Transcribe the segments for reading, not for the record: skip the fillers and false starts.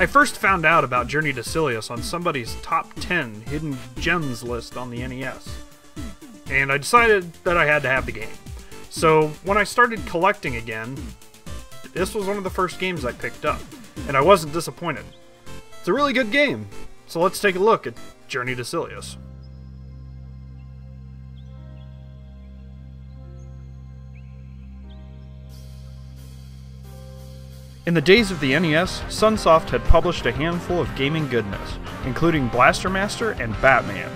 I first found out about Journey to Silius on somebody's top 10 hidden gems list on the NES, and I decided that I had to have the game. So when I started collecting again, this was one of the first games I picked up, and I wasn't disappointed. It's a really good game, so let's take a look at Journey to Silius. In the days of the NES, Sunsoft had published a handful of gaming goodness, including Blaster Master and Batman,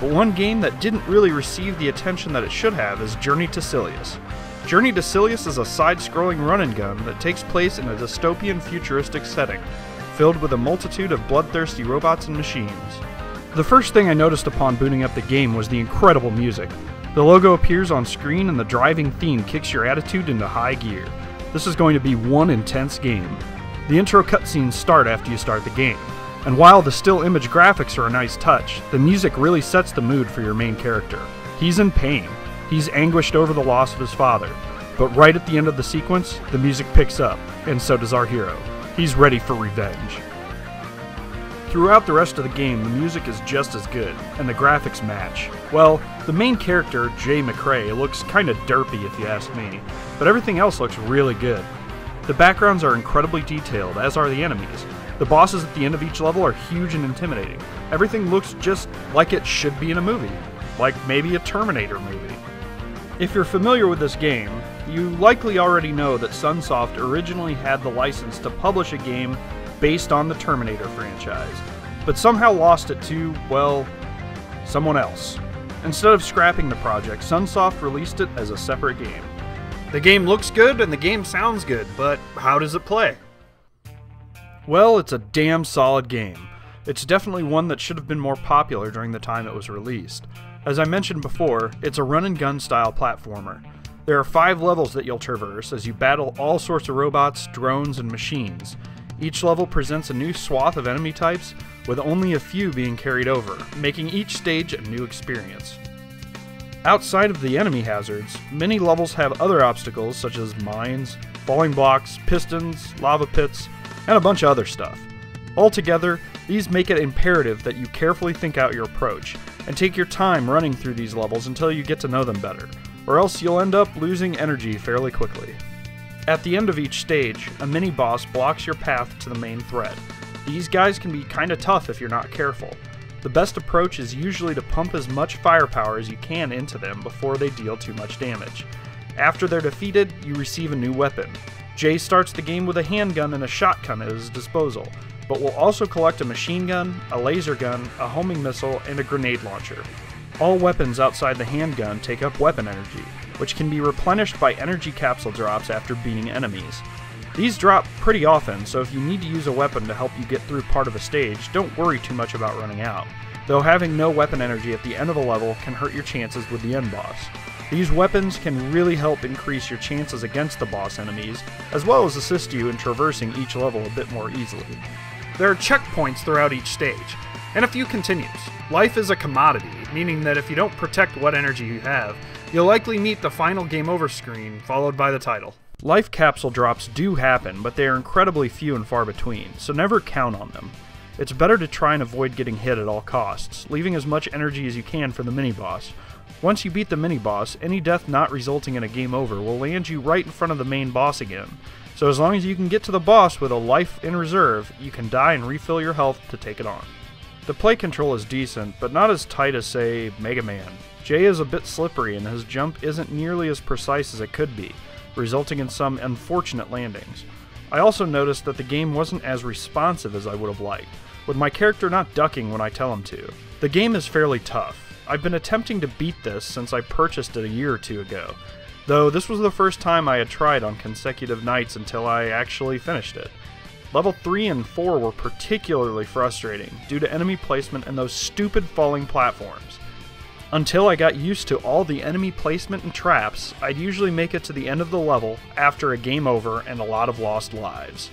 but one game that didn't really receive the attention that it should have is Journey to Silius. Journey to Silius is a side-scrolling run-and-gun that takes place in a dystopian futuristic setting, filled with a multitude of bloodthirsty robots and machines. The first thing I noticed upon booting up the game was the incredible music. The logo appears on screen and the driving theme kicks your attitude into high gear. This is going to be one intense game. The intro cutscenes start after you start the game, and while the still image graphics are a nice touch, the music really sets the mood for your main character. He's in pain. He's anguished over the loss of his father, but right at the end of the sequence, the music picks up, and so does our hero. He's ready for revenge. Throughout the rest of the game, the music is just as good, and the graphics match. Well, the main character, Jay McRae, looks kinda derpy if you ask me, but everything else looks really good. The backgrounds are incredibly detailed, as are the enemies. The bosses at the end of each level are huge and intimidating. Everything looks just like it should be in a movie, like maybe a Terminator movie. If you're familiar with this game, you likely already know that Sunsoft originally had the license to publish a game based on the Terminator franchise, but somehow lost it to, well, someone else. Instead of scrapping the project, Sunsoft released it as a separate game. The game looks good and the game sounds good, but how does it play? Well, it's a damn solid game. It's definitely one that should have been more popular during the time it was released. As I mentioned before, it's a run-and-gun style platformer. There are 5 levels that you'll traverse as you battle all sorts of robots, drones, and machines. Each level presents a new swath of enemy types, with only a few being carried over, making each stage a new experience. Outside of the enemy hazards, many levels have other obstacles such as mines, falling blocks, pistons, lava pits, and a bunch of other stuff. Altogether, these make it imperative that you carefully think out your approach, and take your time running through these levels until you get to know them better, or else you'll end up losing energy fairly quickly. At the end of each stage, a mini-boss blocks your path to the main threat. These guys can be kinda tough if you're not careful. The best approach is usually to pump as much firepower as you can into them before they deal too much damage. After they're defeated, you receive a new weapon. Jay starts the game with a handgun and a shotgun at his disposal, but will also collect a machine gun, a laser gun, a homing missile, and a grenade launcher. All weapons outside the handgun take up weapon energy, which can be replenished by energy capsule drops after beating enemies. These drop pretty often, so if you need to use a weapon to help you get through part of a stage, don't worry too much about running out, though having no weapon energy at the end of a level can hurt your chances with the end boss. These weapons can really help increase your chances against the boss enemies, as well as assist you in traversing each level a bit more easily. There are checkpoints throughout each stage, and a few continues. Life is a commodity, meaning that if you don't protect what energy you have, you'll likely meet the final game over screen, followed by the title. Life capsule drops do happen, but they are incredibly few and far between, so never count on them. It's better to try and avoid getting hit at all costs, leaving as much energy as you can for the mini-boss. Once you beat the mini-boss, any death not resulting in a game over will land you right in front of the main boss again. So as long as you can get to the boss with a life in reserve, you can die and refill your health to take it on. The play control is decent, but not as tight as, say, Mega Man. Jay is a bit slippery and his jump isn't nearly as precise as it could be, resulting in some unfortunate landings. I also noticed that the game wasn't as responsive as I would have liked, with my character not ducking when I tell him to. The game is fairly tough. I've been attempting to beat this since I purchased it a year or two ago, though this was the first time I had tried on consecutive nights until I actually finished it. Level 3 and 4 were particularly frustrating due to enemy placement and those stupid falling platforms. Until I got used to all the enemy placement and traps, I'd usually make it to the end of the level after a game over and a lot of lost lives.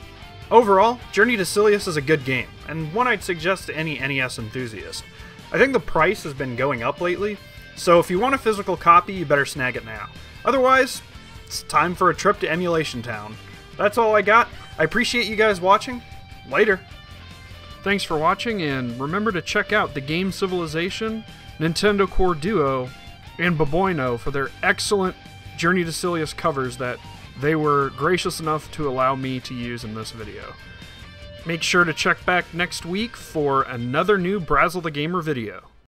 Overall, Journey to Silius is a good game, and one I'd suggest to any NES enthusiast. I think the price has been going up lately, so if you want a physical copy, you better snag it now. Otherwise, it's time for a trip to Emulation Town. That's all I got. I appreciate you guys watching. Later. Thanks for watching, and remember to check out the Game Civilization, Nintendo Core Duo, and Baboino for their excellent Journey to Silius covers that they were gracious enough to allow me to use in this video. Make sure to check back next week for another new Brasel the Gamer video.